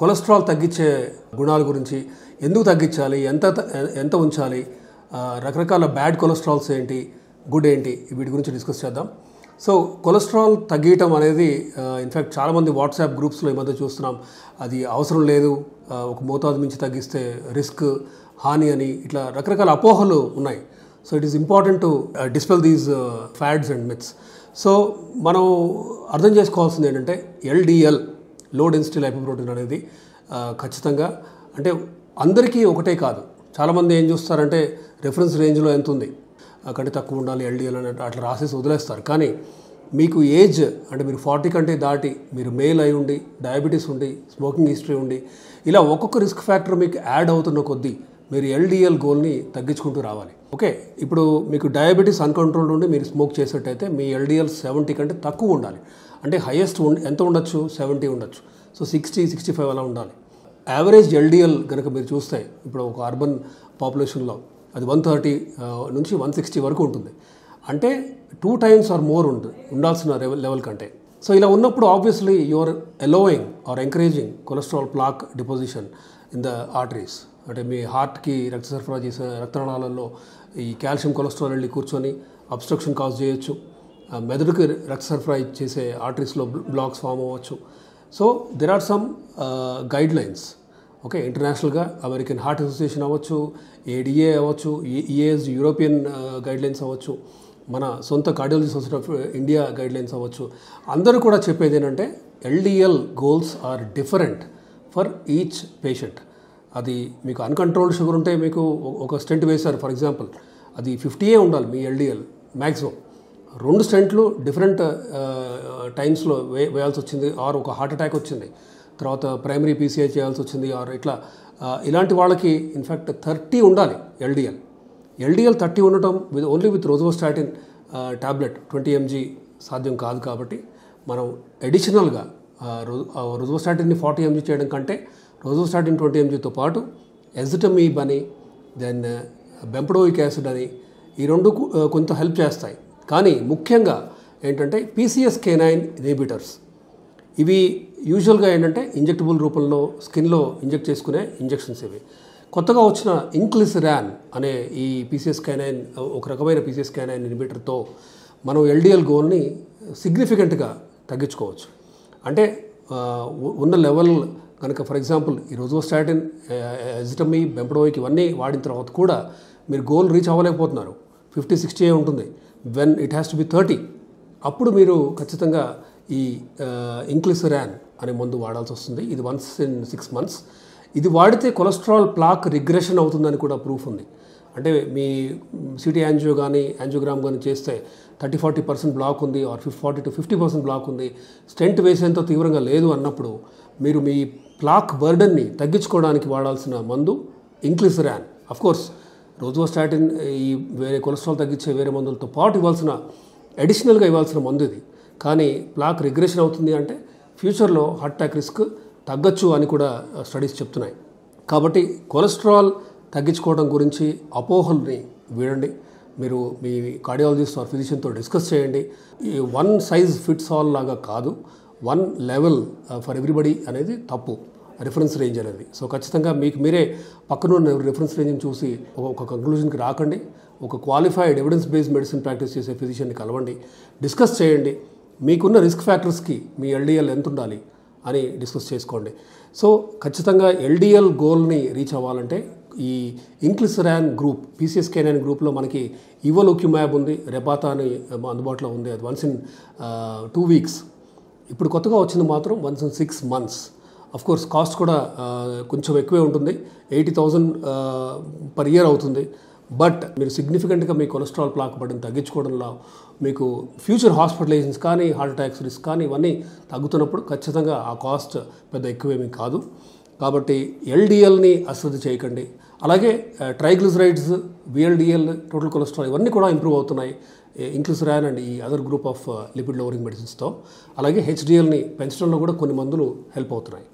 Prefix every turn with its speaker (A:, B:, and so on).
A: Cholesterol తగ్గించే గుణాల గురించి, ఎందుకు తగ్గించాలి, ఎంత ఉంచాలి, రకరకాల బ్యాడ్ కొలెస్ట్రాల్స్ ఏంటి, గుడ్ ఏంటి, వీటి గురించి డిస్కస్ చేద్దాం. సో కొలెస్ట్రాల్ తగ్గించడం అనేది ఇన్ఫ్యాక్ట్ చాలామంది వాట్సాప్ గ్రూప్స్లో ఈ మధ్య చూస్తున్నాం. అది అవసరం లేదు, ఒక మోతాదు మించి తగ్గిస్తే రిస్క్, హాని అని ఇట్లా రకరకాల అపోహలు ఉన్నాయి. So it is important to dispel these fads and myths. So మనం అర్థం చేసుకోవాల్సింది ఏంటంటే ఎల్డిఎల్, లో డెన్సిటీ లైపోప్రోటీన్ అనేది ఖచ్చితంగా అంటే అందరికీ ఒకటే కాదు. చాలామంది ఏం చూస్తారంటే రెఫరెన్స్ రేంజ్లో ఎంత ఉంది, కంటే తక్కువ ఉండాలి ఎల్డిఎల్ అని అట్లా రాసేసి వదిలేస్తారు. కానీ మీకు ఏజ్ అంటే మీరు 40 కంటే దాటి, మీరు మేల్ అయి ఉండి, డయాబెటీస్ ఉండి, స్మోకింగ్ హిస్టరీ ఉండి, ఇలా ఒక్కొక్క రిస్క్ ఫ్యాక్టర్ మీకు యాడ్ అవుతున్న కొద్దీ మీరు ఎల్డిఎల్ గోల్ని తగ్గించుకుంటూ రావాలి. ఓకే, ఇప్పుడు మీకు డయాబెటీస్ అన్కంట్రోల్డ్ ఉండి మీరు స్మోక్ చేసేటైతే మీ ఎల్డిఎల్ 70 కంటే తక్కువ ఉండాలి. అంటే హైయెస్ట్ ఎంత ఉండొచ్చు, 70 ఉండొచ్చు. సో 60-65 అలా ఉండాలి. యావరేజ్ ఎల్డిఎల్ కనుక మీరు చూస్తే ఇప్పుడు ఒక అర్బన్ పాపులేషన్లో అది 130 నుంచి 160 వరకు ఉంటుంది. అంటే 2 times ఆర్ మోర్ ఉండాల్సిన లెవెల్ కంటే. సో ఇలా ఉన్నప్పుడు obviously you're allowing or encouraging cholesterol plaque deposition in the arteries. అంటే మీ హార్ట్కి రక్త సరఫరా చేసే రక్తనాళాలలో ఈ కాల్షియం కొలెస్ట్రాల్ వెళ్ళి కూర్చొని అబ్స్ట్రక్షన్ కాజ్ చేయొచ్చు. మెదడుకి రక్త సరఫరా చేసే ఆర్టరీస్లో బ్లాక్స్ ఫామ్ అవ్వచ్చు. So there are some guidelines. Okay, ఇంటర్నేషనల్గా అమెరికన్ హార్ట్ అసోసియేషన్ అవ్వచ్చు, ఏడిఏ అవ్వచ్చు, ఈఏఎస్ యూరోపియన్ గైడ్లైన్స్ అవ్వచ్చు, మన సొంత cardiology society of India guidelines అవ్వచ్చు. అందరూ కూడా చెప్పేది ఏంటంటే LDL goals are different for each patient. అది మీకు అన్కంట్రోల్డ్ షుగర్ ఉంటే మీకు ఒక స్టెంట్ వేశారు ఫర్ ఎగ్జాంపుల్, అది 50 ఉండాలి మీ ఎల్డిఎల్ మ్యాక్సిమం. 2 స్టెంట్లు డిఫరెంట్ టైమ్స్లో వేయాల్సి వచ్చింది, ఆర్ ఒక హార్ట్ అటాక్ వచ్చింది, తర్వాత ప్రైమరీ పీసీఐ చేయాల్సి వచ్చింది, ఆర్ ఇలాంటి వాళ్ళకి ఇన్ఫ్యాక్ట్ 30 ఉండాలి ఎల్డిఎల్. 30 ఉండటం ఓన్లీ విత్ రోజోస్టాటిన్ టాబ్లెట్ 20 mg సాధ్యం కాదు. కాబట్టి మనం అడిషనల్గా రోజోస్టాటిన్ని 40 mg చేయడం కంటే రోజోస్టాటిన్ 20 mgతో పాటు ఎజిటమీబ్ అని, దెన్ బెంపడోయిక్ యాసిడ్ అని, ఈ రెండు కొంత హెల్ప్ చేస్తాయి. కానీ ముఖ్యంగా ఏంటంటే PCSK9 ఇన్హిబిటర్స్. ఇవి యూజువల్గా ఏంటంటే ఇంజెక్టబుల్ రూపంలో స్కిన్లో ఇంజెక్ట్ చేసుకునే ఇంజెక్షన్స్. ఇవి కొత్తగా వచ్చిన ఇంక్లిసిరాన్ అనే ఈ PCSK9 ఒక రకమైన PCSK9 ఇన్హిబిటర్తో మనం ఎల్డిఎల్ గోల్ని సిగ్నిఫికెంట్గా తగ్గించుకోవచ్చు. అంటే ఉన్న లెవెల్ కనుక ఫర్ ఎగ్జాంపుల్ ఈ రోజోస్టాటిన్, ఎజిటమీబ్, బెంపడోయిక్ ఇవన్నీ వాడిన తర్వాత కూడా మీరు గోల్ రీచ్ అవ్వలేకపోతున్నారు, 50-60 ఉంటుంది. When it has to be 30, అప్పుడు మీరు ఖచ్చితంగా ఈ ఇంక్లిసిరాన్ అనే మందు వాడాల్సి వస్తుంది. ఇది వన్స్ ఇన్ 6 months. ఇది వాడితే కొలెస్ట్రాల్ ప్లాక్ రిగ్రెషన్ అవుతుందని కూడా ప్రూఫ్ ఉంది. అంటే మీ సిటీ యాంజియోగ్రామ్ కానీ చేస్తే 30-40% బ్లాక్ ఉంది, ఆర్ 40-50% బ్లాక్ ఉంది, స్టెంట్ వేసేంత తీవ్రంగా లేదు అన్నప్పుడు మీరు మీ ప్లాక్ బర్డన్ని తగ్గించుకోవడానికి వాడాల్సిన మందు ఇంక్లిసిరాన్. అఫ్కోర్స్ రోజోస్టాటిన్ ఈ వేరే కొలెస్ట్రాల్ తగ్గించే వేరే మందులతో పాటు అడిషనల్గా ఇవ్వాల్సిన మందు ఇది. కానీ ప్లాక్ రిగ్రెషన్ అవుతుంది అంటే ఫ్యూచర్లో హార్ట్ అటాక్ రిస్క్ తగ్గచ్చు అని కూడా స్టడీస్ చెప్తున్నాయి. కాబట్టి కొలెస్ట్రాల్ తగ్గించుకోవడం గురించి అపోహల్ని వీడండి. మీరు మీ కార్డియాలజిస్ట్ ఆర్ ఫిజిషియన్తో డిస్కస్ చేయండి. ఈ వన్ సైజ్ ఫిట్స్ ఆల్ లాగా కాదు, వన్ లెవెల్ ఫర్ ఎవ్రీబడి అనేది తప్పు, రిఫరెన్స్ రేంజ్ అనేది. సో ఖచ్చితంగా మీకు మీరే పక్కనున్న రిఫరెన్స్ రేంజ్ని చూసి ఒక కంక్లూజన్కి రాకండి. ఒక qualified evidence based medicine practice చేసే ఫిజిషియన్ని కలవండి, డిస్కస్ చేయండి. మీకున్న రిస్క్ ఫ్యాక్టర్స్కి మీ ఎల్డిఎల్ ఎంత ఉండాలి అని డిస్కస్ చేసుకోండి. సో ఖచ్చితంగా ఎల్డిఎల్ గోల్ని రీచ్ అవ్వాలంటే ఈ ఇంక్లిసిరాన్ గ్రూప్, PCSK9 గ్రూప్లో మనకి ఇవోలుక్యుమాబ్ ఉంది, రెపాతా అని అందుబాటులో ఉంది. అది వన్స్ ఇన్ 2 weeks. ఇప్పుడు కొత్తగా వచ్చింది మాత్రం once in 6 months. Of course cost కూడా కొంచెం ఎక్కువే ఉంటుంది, 80,000 per year అవుతుంది. బట్ మీరు సిగ్నిఫికెంట్గా మీ కొలెస్ట్రాల్ ప్లాక్ బర్డెన్ తగ్గించుకోవడంలో మీకు ఫ్యూచర్ హాస్పిటలైజేషన్స్ కానీ, హార్ట్ అటాక్స్ రిస్క్ కానీ ఇవన్నీ తగ్గుతున్నప్పుడు ఖచ్చితంగా ఆ కాస్ట్ పెద్ద ఎక్కువేమీ కాదు. కాబట్టి ఎల్డిఎల్ని అశ్రద్ధ చేయకండి. అలాగే ట్రైగ్లిసరైడ్స్, VLDL, టోటల్ కొలెస్ట్రాల్ ఇవన్నీ కూడా ఇంప్రూవ్ అవుతున్నాయి ఇంక్లిసిరాన్ అండ్ ఈ other group of lipid lowering మెడిసిన్స్తో. అలాగే HDLని పెంచడంలో కూడా కొన్ని మందులు హెల్ప్ అవుతున్నాయి.